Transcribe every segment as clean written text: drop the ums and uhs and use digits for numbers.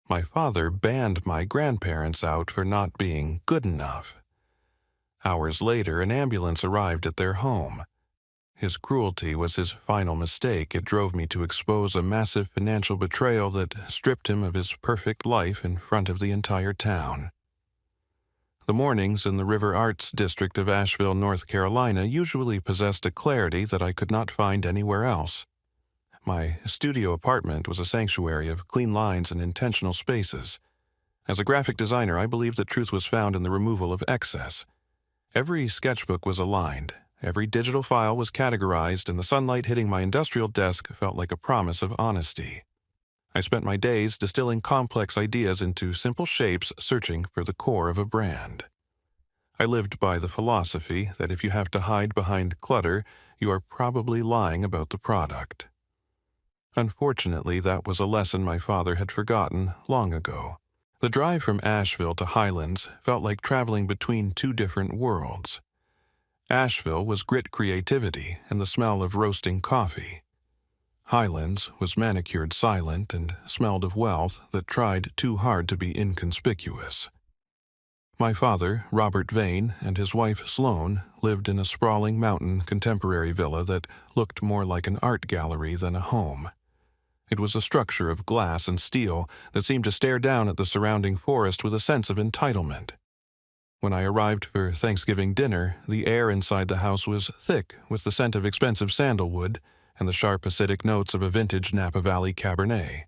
My father banned my grandparents out for not being good enough. Hours later, an ambulance arrived at their home. His cruelty was his final mistake. It drove me to expose a massive financial betrayal that stripped him of his perfect life in front of the entire town. The mornings in the River Arts district of Asheville, North Carolina, usually possessed a clarity that I could not find anywhere else. My studio apartment was a sanctuary of clean lines and intentional spaces. As a graphic designer, I believed that truth was found in the removal of excess. Every sketchbook was aligned, every digital file was categorized, and the sunlight hitting my industrial desk felt like a promise of honesty. I spent my days distilling complex ideas into simple shapes, searching for the core of a brand. I lived by the philosophy that if you have to hide behind clutter, you are probably lying about the product. Unfortunately, that was a lesson my father had forgotten long ago. The drive from Asheville to Highlands felt like traveling between two different worlds. Asheville was grit creativity and the smell of roasting coffee. Highlands was manicured silent and smelled of wealth that tried too hard to be inconspicuous. My father, Robert Vane, and his wife Sloane lived in a sprawling mountain contemporary villa that looked more like an art gallery than a home. It was a structure of glass and steel that seemed to stare down at the surrounding forest with a sense of entitlement. When I arrived for Thanksgiving dinner, the air inside the house was thick with the scent of expensive sandalwood and the sharp acidic notes of a vintage Napa Valley Cabernet.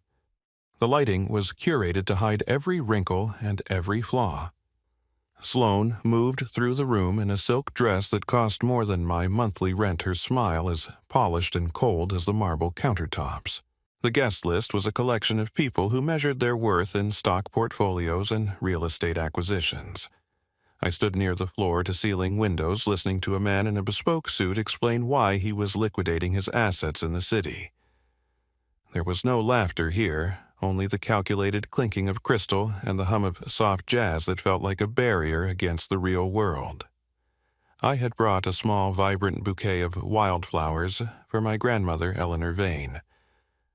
The lighting was curated to hide every wrinkle and every flaw. Sloane moved through the room in a silk dress that cost more than my monthly rent, her smile as polished and cold as the marble countertops. The guest list was a collection of people who measured their worth in stock portfolios and real estate acquisitions. I stood near the floor-to-ceiling windows, listening to a man in a bespoke suit explain why he was liquidating his assets in the city. There was no laughter here, only the calculated clinking of crystal and the hum of soft jazz that felt like a barrier against the real world. I had brought a small, vibrant bouquet of wildflowers for my grandmother, Eleanor Vane.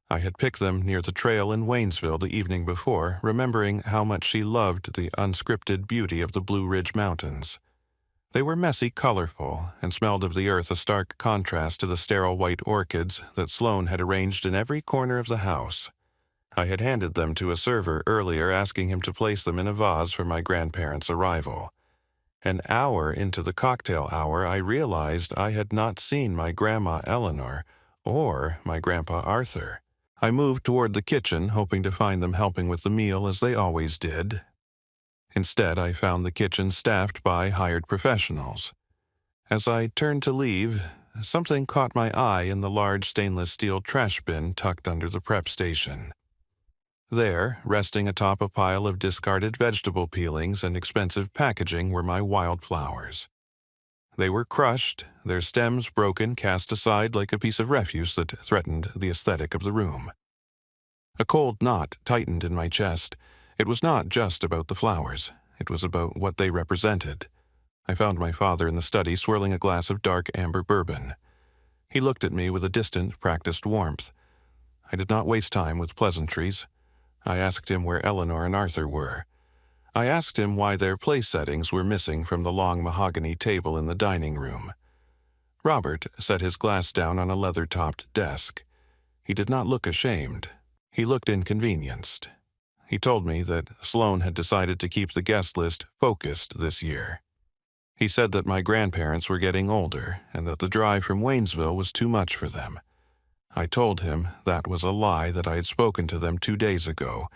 I had picked them near the trail in Waynesville the evening before, remembering how much she loved the unscripted beauty of the Blue Ridge Mountains. They were messy, colorful, and smelled of the earth, a stark contrast to the sterile white orchids that Sloane had arranged in every corner of the house. I had handed them to a server earlier, asking him to place them in a vase for my grandparents' arrival. An hour into the cocktail hour, I realized I had not seen my grandma Eleanor or my grandpa Arthur. I moved toward the kitchen, hoping to find them helping with the meal as they always did. Instead, I found the kitchen staffed by hired professionals. As I turned to leave, something caught my eye in the large stainless steel trash bin tucked under the prep station. There, resting atop a pile of discarded vegetable peelings and expensive packaging, were my wildflowers. They were crushed, their stems broken, cast aside like a piece of refuse that threatened the aesthetic of the room. A cold knot tightened in my chest. It was not just about the flowers. It was about what they represented. I found my father in the study swirling a glass of dark amber bourbon. He looked at me with a distant, practiced warmth. I did not waste time with pleasantries. I asked him where Eleanor and Arthur were. I asked him why their place settings were missing from the long mahogany table in the dining room. Robert set his glass down on a leather-topped desk. He did not look ashamed. He looked inconvenienced. He told me that Sloane had decided to keep the guest list focused this year. He said that my grandparents were getting older and that the drive from Waynesville was too much for them. I told him that was a lie, that I had spoken to them 2 days ago,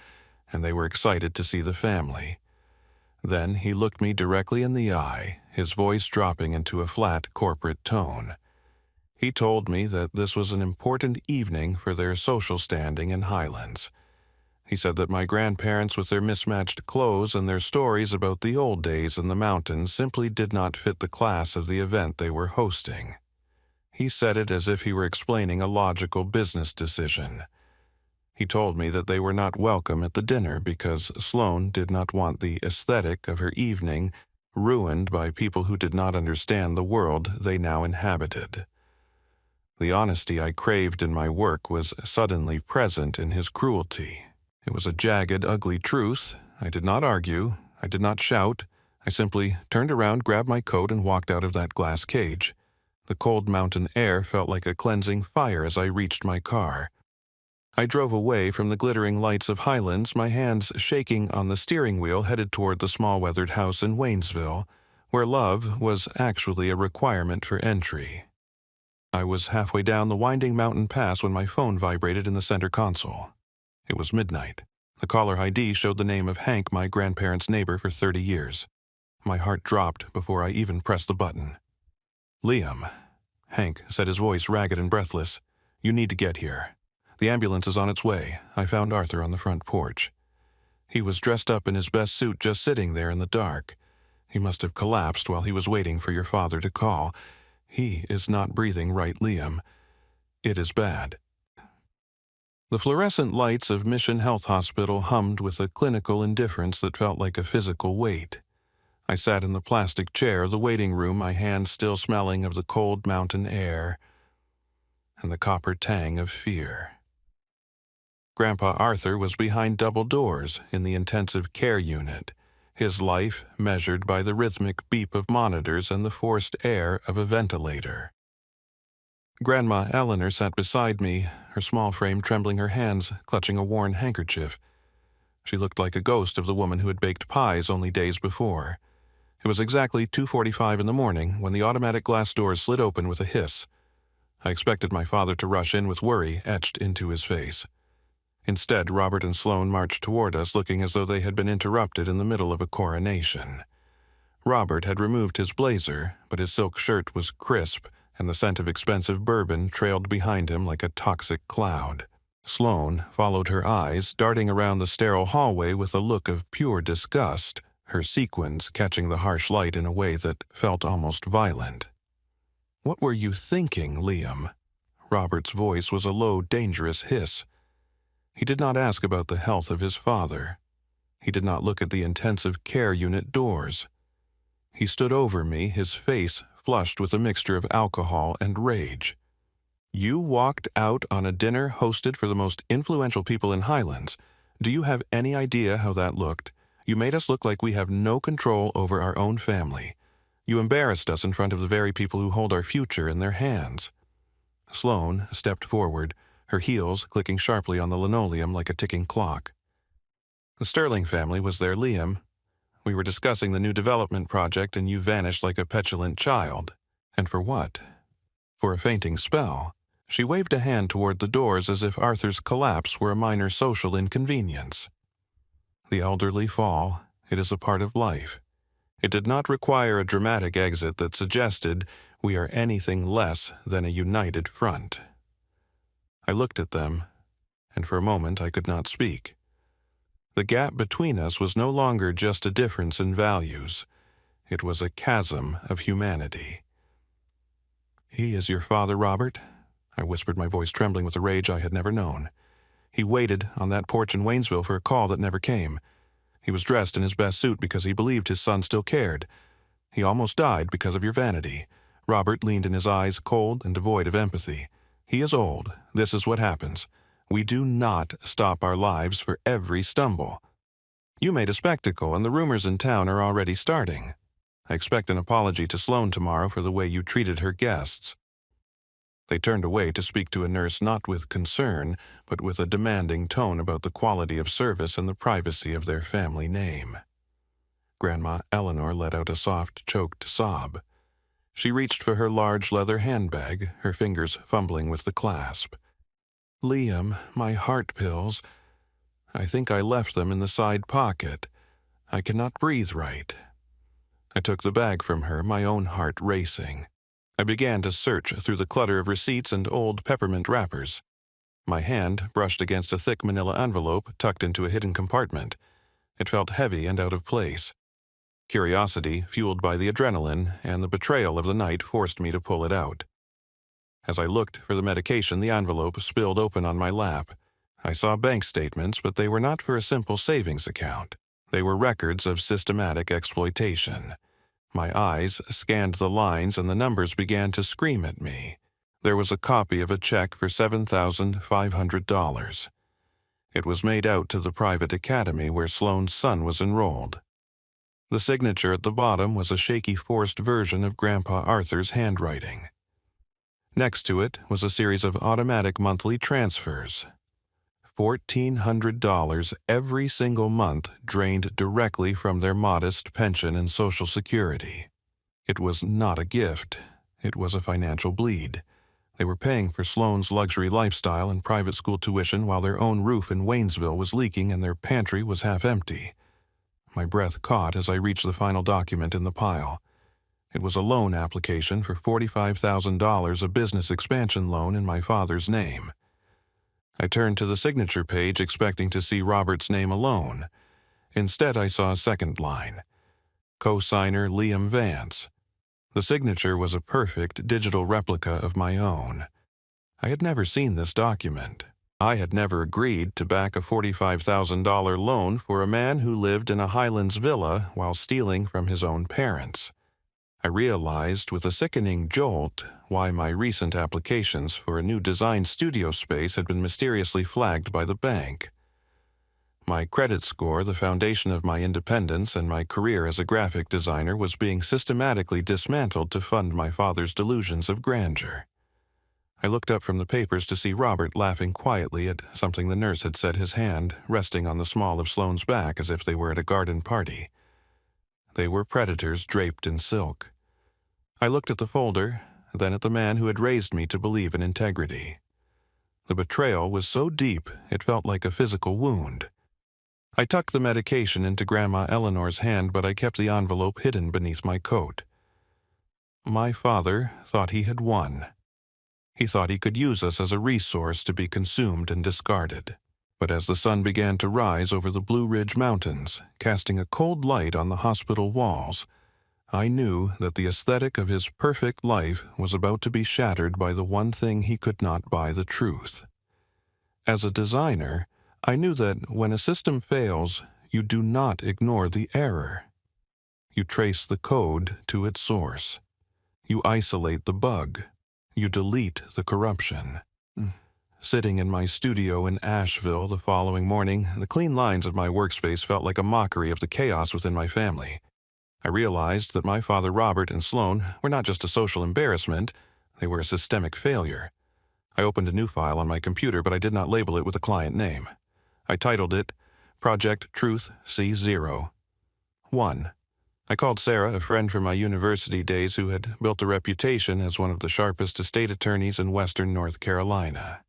and they were excited to see the family. Then he looked me directly in the eye, his voice dropping into a flat corporate tone. He told me that this was an important evening for their social standing in Highlands. He said that my grandparents, with their mismatched clothes and their stories about the old days in the mountains, simply did not fit the class of the event they were hosting. He said it as if he were explaining a logical business decision. He told me that they were not welcome at the dinner because Sloane did not want the aesthetic of her evening ruined by people who did not understand the world they now inhabited. The honesty I craved in my work was suddenly present in his cruelty. It was a jagged, ugly truth. I did not argue. I did not shout. I simply turned around, grabbed my coat, and walked out of that glass cage. The cold mountain air felt like a cleansing fire as I reached my car. I drove away from the glittering lights of Highlands, my hands shaking on the steering wheel, headed toward the small weathered house in Waynesville, where love was actually a requirement for entry. I was halfway down the winding mountain pass when my phone vibrated in the center console. It was midnight. The caller ID showed the name of Hank, my grandparents' neighbor for 30 years. My heart dropped before I even pressed the button. "Liam," Hank said, his voice ragged and breathless, "you need to get here. The ambulance is on its way." I found Arthur on the front porch. He was dressed up in his best suit, just sitting there in the dark. "He must have collapsed while he was waiting for your father to call. He is not breathing right, Liam. It is bad." The fluorescent lights of Mission Health Hospital hummed with a clinical indifference that felt like a physical weight. I sat in the plastic chair of the waiting room, my hands still smelling of the cold mountain air and the copper tang of fear. Grandpa Arthur was behind double doors in the intensive care unit, his life measured by the rhythmic beep of monitors and the forced air of a ventilator. Grandma Eleanor sat beside me, her small frame trembling, her hands clutching a worn handkerchief. She looked like a ghost of the woman who had baked pies only days before. It was exactly 2:45 in the morning when the automatic glass doors slid open with a hiss. I expected my father to rush in with worry etched into his face. Instead, Robert and Sloane marched toward us, looking as though they had been interrupted in the middle of a coronation. Robert had removed his blazer, but his silk shirt was crisp, and the scent of expensive bourbon trailed behind him like a toxic cloud. Sloane followed her eyes, darting around the sterile hallway with a look of pure disgust, her sequins catching the harsh light in a way that felt almost violent. "What were you thinking, Liam?" Robert's voice was a low, dangerous hiss. He did not ask about the health of his father. He did not look at the intensive care unit doors. He stood over me, his face flushed with a mixture of alcohol and rage. "You walked out on a dinner hosted for the most influential people in Highlands. Do you have any idea how that looked? You made us look like we have no control over our own family. You embarrassed us in front of the very people who hold our future in their hands." Sloane stepped forward, her heels clicking sharply on the linoleum like a ticking clock. "The Sterling family was there, Liam. We were discussing the new development project and you vanished like a petulant child. And for what? For a fainting spell." She waved a hand toward the doors as if Arthur's collapse were a minor social inconvenience. "The elderly fall. It is a part of life. It did not require a dramatic exit that suggested we are anything less than a united front." I looked at them, and for a moment I could not speak. The gap between us was no longer just a difference in values. It was a chasm of humanity. "He is your father, Robert?" I whispered, my voice trembling with a rage I had never known. "He waited on that porch in Waynesville for a call that never came. He was dressed in his best suit because he believed his son still cared. He almost died because of your vanity." Robert leaned in, his eyes cold and devoid of empathy. "He is old. This is what happens. We do not stop our lives for every stumble. You made a spectacle, and the rumors in town are already starting. I expect an apology to Sloane tomorrow for the way you treated her guests." They turned away to speak to a nurse, not with concern, but with a demanding tone about the quality of service and the privacy of their family name. Grandma Eleanor let out a soft, choked sob. She reached for her large leather handbag, her fingers fumbling with the clasp. "Liam, my heart pills. I think I left them in the side pocket. I cannot breathe right." I took the bag from her, my own heart racing. I began to search through the clutter of receipts and old peppermint wrappers. My hand brushed against a thick manila envelope tucked into a hidden compartment. It felt heavy and out of place. Curiosity, fueled by the adrenaline and the betrayal of the night, forced me to pull it out. As I looked for the medication, the envelope spilled open on my lap. I saw bank statements, but they were not for a simple savings account. They were records of systematic exploitation. My eyes scanned the lines and the numbers began to scream at me. There was a copy of a check for $7,500. It was made out to the private academy where Sloane's son was enrolled. The signature at the bottom was a shaky forced version of Grandpa Arthur's handwriting. Next to it was a series of automatic monthly transfers. $1,400 every single month drained directly from their modest pension and Social Security. It was not a gift. It was a financial bleed. They were paying for Sloane's luxury lifestyle and private school tuition while their own roof in Waynesville was leaking and their pantry was half empty. My breath caught as I reached the final document in the pile. It was a loan application for $45,000, a business expansion loan in my father's name. I turned to the signature page expecting to see Robert's name alone. Instead, I saw a second line. Co-signer Liam Vance. The signature was a perfect digital replica of my own. I had never seen this document. I had never agreed to back a $45,000 loan for a man who lived in a Highlands villa while stealing from his own parents. I realized with a sickening jolt why my recent applications for a new design studio space had been mysteriously flagged by the bank. My credit score, the foundation of my independence and my career as a graphic designer, was being systematically dismantled to fund my father's delusions of grandeur. I looked up from the papers to see Robert laughing quietly at something the nurse had said, his hand resting on the small of Sloane's back as if they were at a garden party. They were predators draped in silk. I looked at the folder, then at the man who had raised me to believe in integrity. The betrayal was so deep it felt like a physical wound. I tucked the medication into Grandma Eleanor's hand, but I kept the envelope hidden beneath my coat. My father thought he had won. He thought he could use us as a resource to be consumed and discarded. But as the sun began to rise over the Blue Ridge Mountains, casting a cold light on the hospital walls, I knew that the aesthetic of his perfect life was about to be shattered by the one thing he could not buy: the truth. As a designer, I knew that when a system fails, you do not ignore the error. You trace the code to its source. You isolate the bug. You delete the corruption. Sitting in my studio in Asheville the following morning, the clean lines of my workspace felt like a mockery of the chaos within my family. I realized that my father Robert and Sloane were not just a social embarrassment, they were a systemic failure. I opened a new file on my computer, but I did not label it with a client name. I titled it, Project Truth C0. 1. I called Sarah, a friend from my university days who had built a reputation as one of the sharpest estate attorneys in western North Carolina.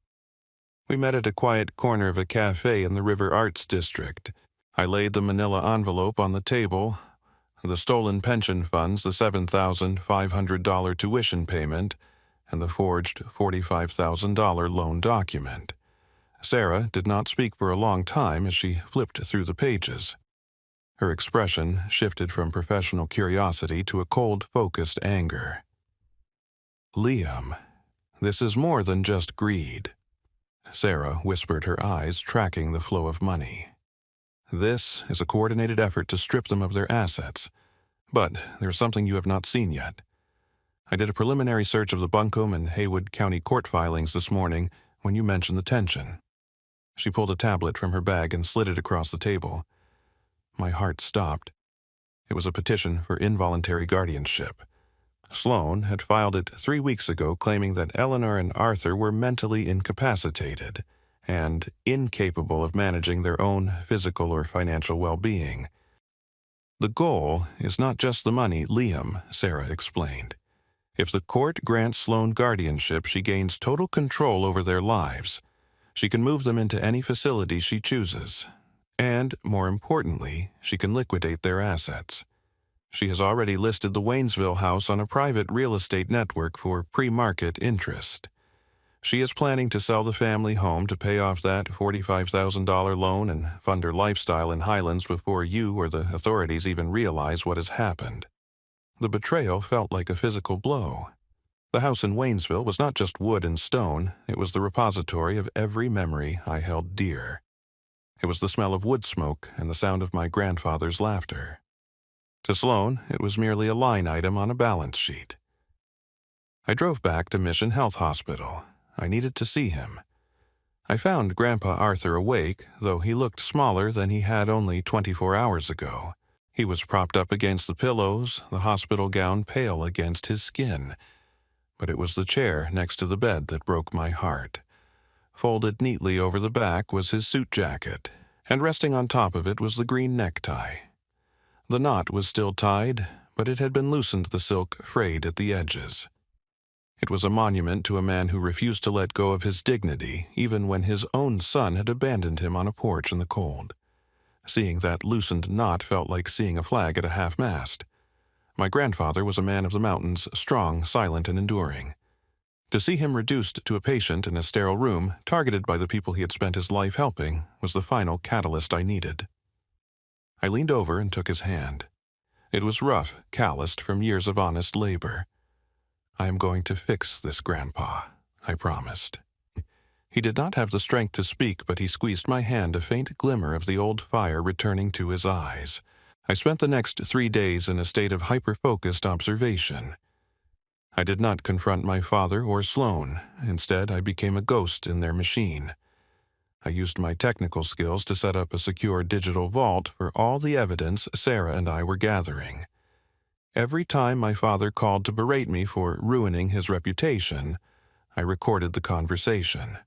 We met at a quiet corner of a cafe in the River Arts District. I laid the manila envelope on the table, the stolen pension funds, the $7,500 tuition payment, and the forged $45,000 loan document. Sarah did not speak for a long time as she flipped through the pages. Her expression shifted from professional curiosity to a cold, focused anger. Liam, this is more than just greed. Sarah whispered, her eyes tracking the flow of money. This is a coordinated effort to strip them of their assets. But there's something you have not seen yet. I did a preliminary search of the Buncombe and Haywood County court filings this morning when you mentioned the tension. She pulled a tablet from her bag and slid it across the table. My heart stopped. It was a petition for involuntary guardianship. Sloane had filed it 3 weeks ago, claiming that Eleanor and Arthur were mentally incapacitated and incapable of managing their own physical or financial well-being. The goal is not just the money, Liam, Sarah explained. If the court grants Sloane guardianship, she gains total control over their lives. She can move them into any facility she chooses. And, more importantly, she can liquidate their assets. She has already listed the Waynesville house on a private real estate network for pre-market interest. She is planning to sell the family home to pay off that $45,000 loan and fund her lifestyle in Highlands before you or the authorities even realize what has happened. The betrayal felt like a physical blow. The house in Waynesville was not just wood and stone, it was the repository of every memory I held dear. It was the smell of wood smoke and the sound of my grandfather's laughter. To Sloane, it was merely a line item on a balance sheet. I drove back to Mission Health Hospital. I needed to see him. I found Grandpa Arthur awake, though he looked smaller than he had only 24 hours ago. He was propped up against the pillows, the hospital gown pale against his skin. But it was the chair next to the bed that broke my heart. Folded neatly over the back was his suit jacket, and resting on top of it was the green necktie. The knot was still tied, but it had been loosened, the silk frayed at the edges. It was a monument to a man who refused to let go of his dignity, even when his own son had abandoned him on a porch in the cold. Seeing that loosened knot felt like seeing a flag at a half-mast. My grandfather was a man of the mountains, strong, silent, and enduring. To see him reduced to a patient in a sterile room, targeted by the people he had spent his life helping, was the final catalyst I needed. I leaned over and took his hand. It was rough, calloused from years of honest labor. "I am going to fix this, Grandpa," I promised. He did not have the strength to speak, but he squeezed my hand, a faint glimmer of the old fire returning to his eyes. I spent the next 3 days in a state of hyper-focused observation. I did not confront my father or Sloan. Instead, I became a ghost in their machine. I used my technical skills to set up a secure digital vault for all the evidence Sarah and I were gathering. Every time my father called to berate me for ruining his reputation, I recorded the conversation.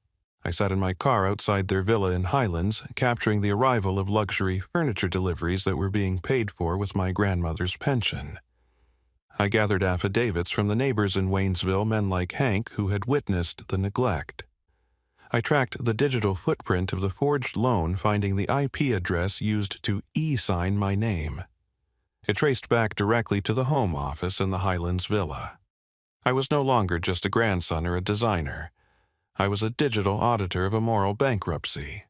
I sat in my car outside their villa in Highlands, capturing the arrival of luxury furniture deliveries that were being paid for with my grandmother's pension. I gathered affidavits from the neighbors in Waynesville, men like Hank, who had witnessed the neglect. I tracked the digital footprint of the forged loan, finding the IP address used to e-sign my name. It traced back directly to the home office in the Highlands villa. I was no longer just a grandson or a designer. I was a digital auditor of a moral bankruptcy.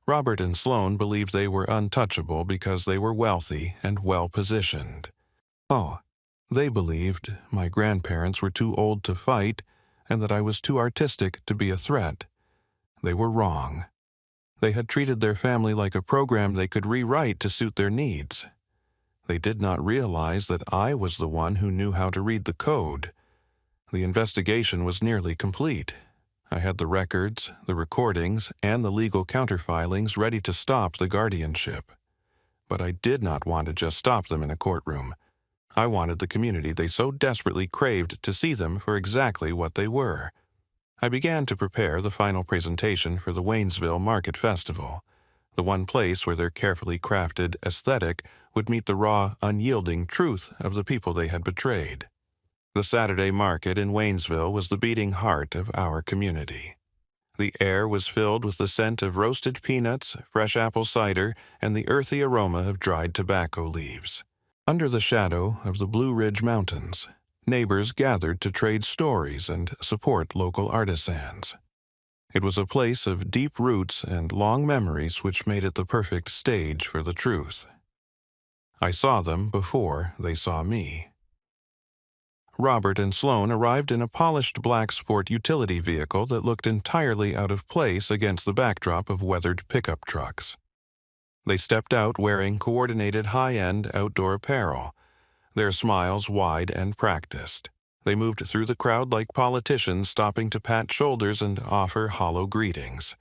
Robert and Sloan believed they were untouchable because they were wealthy and well-positioned. Oh, they believed my grandparents were too old to fight and that I was too artistic to be a threat. They were wrong. They had treated their family like a program they could rewrite to suit their needs. They did not realize that I was the one who knew how to read the code. The investigation was nearly complete. I had the records, the recordings, and the legal counterfilings ready to stop the guardianship. But I did not want to just stop them in a courtroom. I wanted the community they so desperately craved to see them for exactly what they were. I began to prepare the final presentation for the Waynesville Market Festival, the one place where their carefully crafted aesthetic would meet the raw, unyielding truth of the people they had betrayed. The Saturday market in Waynesville was the beating heart of our community. The air was filled with the scent of roasted peanuts, fresh apple cider, and the earthy aroma of dried tobacco leaves. Under the shadow of the Blue Ridge Mountains, neighbors gathered to trade stories and support local artisans. It was a place of deep roots and long memories which made it the perfect stage for the truth. I saw them before they saw me. Robert and Sloan arrived in a polished black sport utility vehicle that looked entirely out of place against the backdrop of weathered pickup trucks. They stepped out wearing coordinated high-end outdoor apparel, their smiles wide and practiced. They moved through the crowd like politicians, stopping to pat shoulders and offer hollow greetings.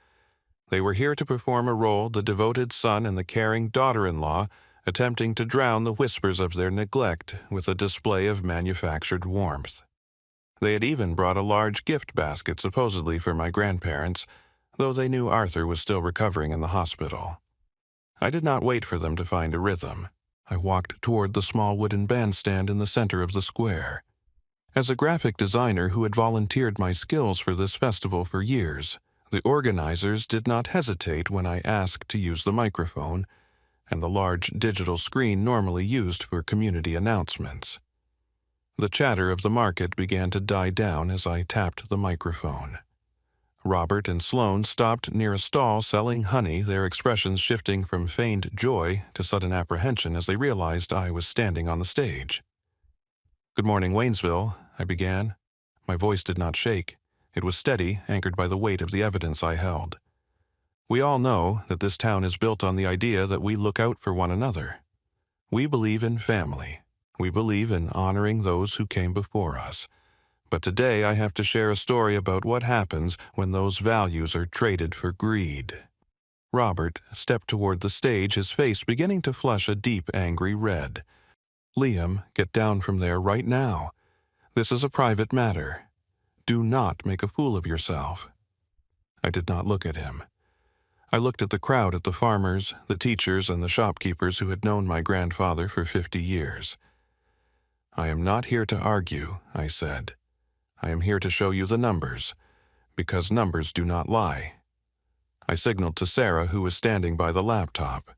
They were here to perform a role the devoted son and the caring daughter-in-law, attempting to drown the whispers of their neglect with a display of manufactured warmth. They had even brought a large gift basket supposedly for my grandparents, though they knew Arthur was still recovering in the hospital. I did not wait for them to find a rhythm. I walked toward the small wooden bandstand in the center of the square. As a graphic designer who had volunteered my skills for this festival for years, the organizers did not hesitate when I asked to use the microphone and the large digital screen normally used for community announcements. The chatter of the market began to die down as I tapped the microphone. Robert and Sloan stopped near a stall selling honey, their expressions shifting from feigned joy to sudden apprehension as they realized I was standing on the stage. "Good morning, Waynesville," I began. My voice did not shake. It was steady, anchored by the weight of the evidence I held. "We all know that this town is built on the idea that we look out for one another. We believe in family. We believe in honoring those who came before us. But today I have to share a story about what happens when those values are traded for greed. Robert stepped toward the stage, his face beginning to flush a deep, angry red. "Liam, get down from there right now. This is a private matter. Do not make a fool of yourself." I did not look at him. I looked at the crowd, at the farmers, the teachers, and the shopkeepers who had known my grandfather for 50 years. "I am not here to argue," I said. "I am here to show you the numbers, because numbers do not lie." I signaled to Sarah, who was standing by the laptop.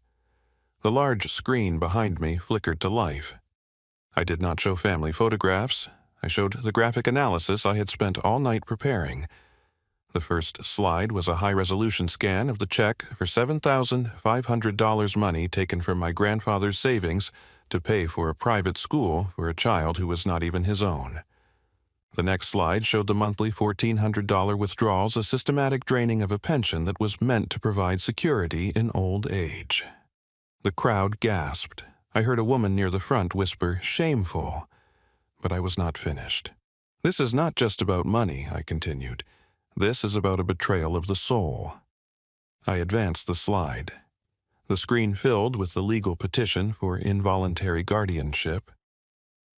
The large screen behind me flickered to life. I did not show family photographs. I showed the graphic analysis I had spent all night preparing. The first slide was a high-resolution scan of the check for $7,500 money taken from my grandfather's savings to pay for a private school for a child who was not even his own. The next slide showed the monthly $1,400 withdrawals, a systematic draining of a pension that was meant to provide security in old age. The crowd gasped. I heard a woman near the front whisper, "Shameful." But I was not finished. "This is not just about money," I continued. "This is about a betrayal of the soul." I advanced the slide. The screen filled with the legal petition for involuntary guardianship.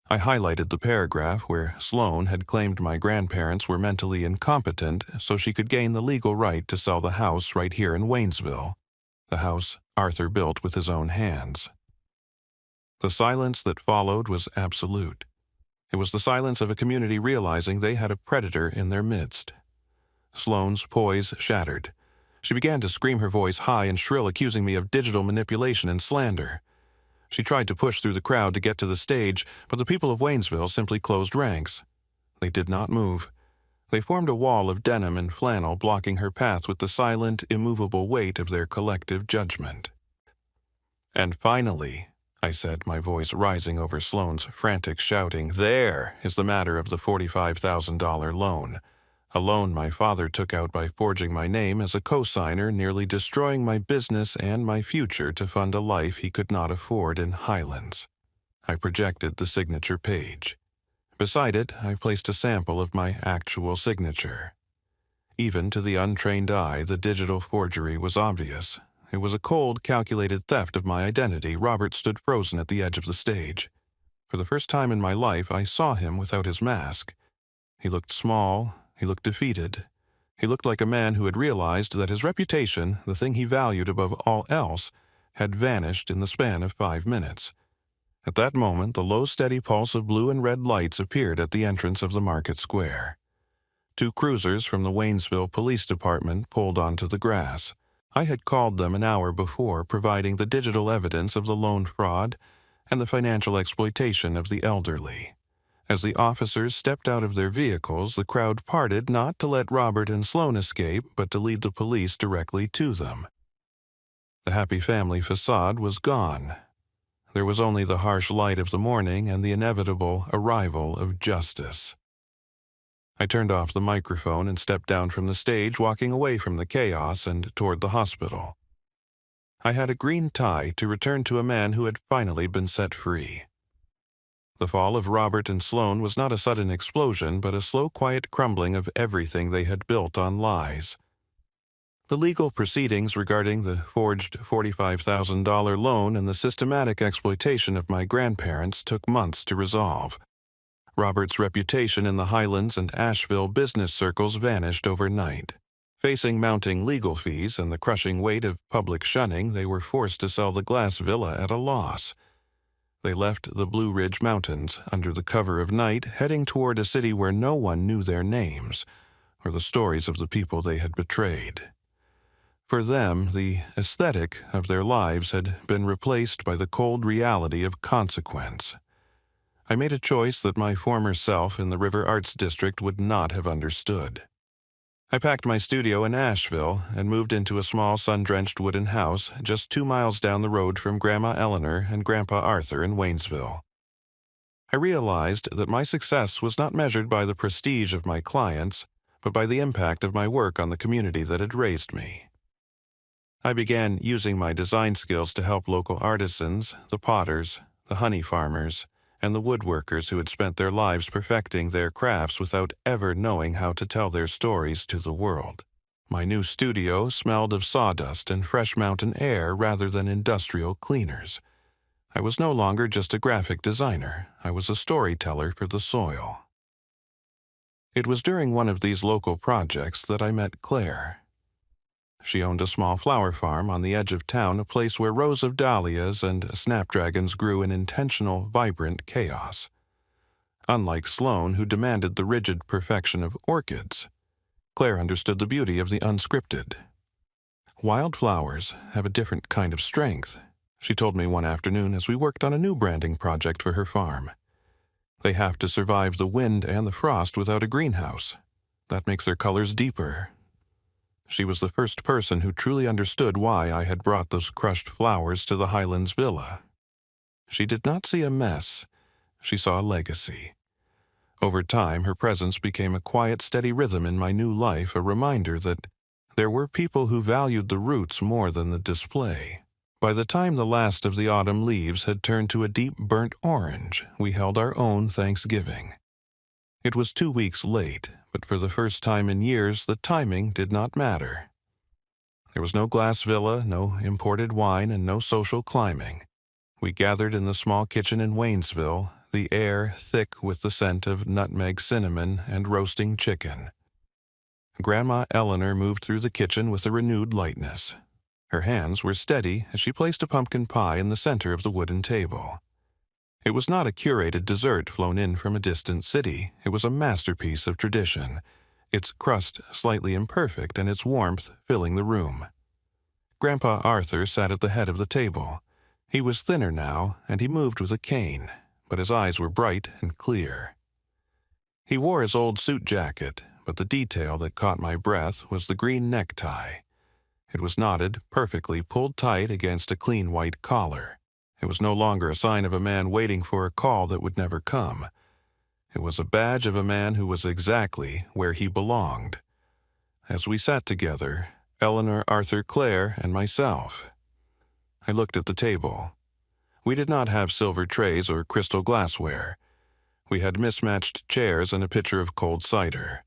I highlighted the paragraph where Sloan had claimed my grandparents were mentally incompetent so she could gain the legal right to sell the house right here in Waynesville, the house Arthur built with his own hands. The silence that followed was absolute. It was the silence of a community realizing they had a predator in their midst. Sloane's poise shattered. She began to scream, her voice high and shrill, accusing me of digital manipulation and slander. She tried to push through the crowd to get to the stage, but the people of Waynesville simply closed ranks. They did not move. They formed a wall of denim and flannel, blocking her path with the silent, immovable weight of their collective judgment. "And finally," I said, my voice rising over Sloane's frantic shouting, "there is the matter of the $45,000 loan. A loan my father took out by forging my name as a co-signer, nearly destroying my business and my future to fund a life he could not afford in Highlands." I projected the signature page. Beside it, I placed a sample of my actual signature. Even to the untrained eye, the digital forgery was obvious. It was a cold, calculated theft of my identity. Robert stood frozen at the edge of the stage. For the first time in my life, I saw him without his mask. He looked small. He looked defeated. He looked like a man who had realized that his reputation, the thing he valued above all else, had vanished in the span of 5 minutes. At that moment, the low, steady pulse of blue and red lights appeared at the entrance of the market square. 2 cruisers from the Waynesville Police Department pulled onto the grass. I had called them an hour before, providing the digital evidence of the loan fraud and the financial exploitation of the elderly. As the officers stepped out of their vehicles, the crowd parted, not to let Robert and Sloan escape, but to lead the police directly to them. The happy family facade was gone. There was only the harsh light of the morning and the inevitable arrival of justice. I turned off the microphone and stepped down from the stage, walking away from the chaos and toward the hospital. I had a green tie to return to a man who had finally been set free. The fall of Robert and Sloan was not a sudden explosion, but a slow, quiet crumbling of everything they had built on lies. The legal proceedings regarding the forged $45,000 loan and the systematic exploitation of my grandparents took months to resolve. Robert's reputation in the Highlands and Asheville business circles vanished overnight. Facing mounting legal fees and the crushing weight of public shunning, they were forced to sell the glass villa at a loss. They left the Blue Ridge Mountains under the cover of night, heading toward a city where no one knew their names or the stories of the people they had betrayed. For them, the aesthetic of their lives had been replaced by the cold reality of consequence. I made a choice that my former self in the River Arts District would not have understood. I packed my studio in Asheville and moved into a small sun-drenched wooden house just 2 miles down the road from Grandma Eleanor and Grandpa Arthur in Waynesville. I realized that my success was not measured by the prestige of my clients, but by the impact of my work on the community that had raised me. I began using my design skills to help local artisans, the potters, the honey farmers, and the woodworkers who had spent their lives perfecting their crafts without ever knowing how to tell their stories to the world. My new studio smelled of sawdust and fresh mountain air rather than industrial cleaners. I was no longer just a graphic designer. I was a storyteller for the soil. It was during one of these local projects that I met Claire. She owned a small flower farm on the edge of town, a place where rows of dahlias and snapdragons grew in intentional, vibrant chaos. Unlike Sloane, who demanded the rigid perfection of orchids, Claire understood the beauty of the unscripted. Wildflowers have a different kind of strength, she told me one afternoon as we worked on a new branding project for her farm. They have to survive the wind and the frost without a greenhouse. That makes their colors deeper. She was the first person who truly understood why I had brought those crushed flowers to the Highlands villa. She did not see a mess. She saw a legacy. Over time, her presence became a quiet, steady rhythm in my new life, a reminder that there were people who valued the roots more than the display. By the time the last of the autumn leaves had turned to a deep burnt orange, we held our own Thanksgiving. It was 2 weeks late, but for the first time in years, the timing did not matter. There was no glass villa, no imported wine, and no social climbing. We gathered in the small kitchen in Waynesville, the air thick with the scent of nutmeg, cinnamon, and roasting chicken. Grandma Eleanor moved through the kitchen with a renewed lightness. Her hands were steady as she placed a pumpkin pie in the center of the wooden table. It was not a curated dessert flown in from a distant city. It was a masterpiece of tradition, its crust slightly imperfect and its warmth filling the room. Grandpa Arthur sat at the head of the table. He was thinner now, and he moved with a cane, but his eyes were bright and clear. He wore his old suit jacket, but the detail that caught my breath was the green necktie. It was knotted, perfectly pulled tight against a clean white collar. It was no longer a sign of a man waiting for a call that would never come. It was a badge of a man who was exactly where he belonged. As we sat together, Eleanor, Arthur, Claire, and myself, I looked at the table. We did not have silver trays or crystal glassware. We had mismatched chairs and a pitcher of cold cider.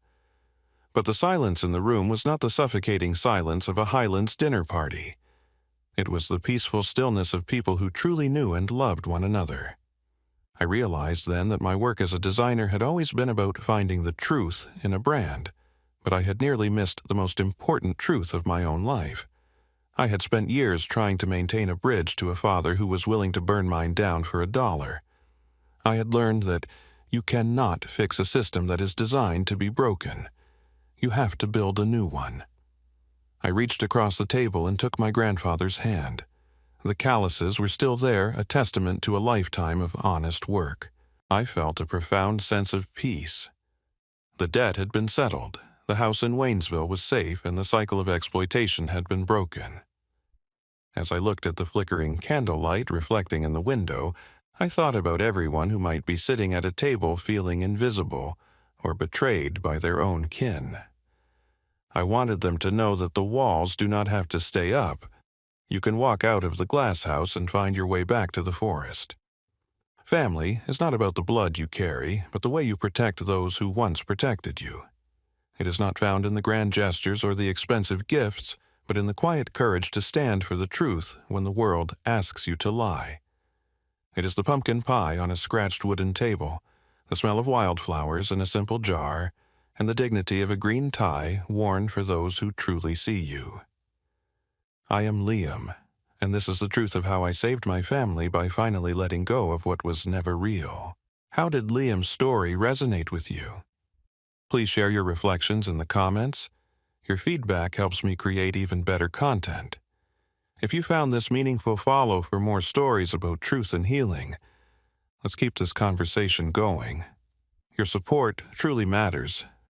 But the silence in the room was not the suffocating silence of a Highlands dinner party. It was the peaceful stillness of people who truly knew and loved one another. I realized then that my work as a designer had always been about finding the truth in a brand, but I had nearly missed the most important truth of my own life. I had spent years trying to maintain a bridge to a father who was willing to burn mine down for $1. I had learned that you cannot fix a system that is designed to be broken. You have to build a new one. I reached across the table and took my grandfather's hand. The calluses were still there, a testament to a lifetime of honest work. I felt a profound sense of peace. The debt had been settled, the house in Waynesville was safe, and the cycle of exploitation had been broken. As I looked at the flickering candlelight reflecting in the window, I thought about everyone who might be sitting at a table feeling invisible or betrayed by their own kin. I wanted them to know that the walls do not have to stay up. You can walk out of the glass house and find your way back to the forest. Family is not about the blood you carry, but the way you protect those who once protected you. It is not found in the grand gestures or the expensive gifts, but in the quiet courage to stand for the truth when the world asks you to lie. It is the pumpkin pie on a scratched wooden table, the smell of wildflowers in a simple jar, and the dignity of a green tie worn for those who truly see you. I am Liam, and this is the truth of how I saved my family by finally letting go of what was never real. How did Liam's story resonate with you? Please share your reflections in the comments. Your feedback helps me create even better content. If you found this meaningful, follow for more stories about truth and healing. Let's keep this conversation going. Your support truly matters,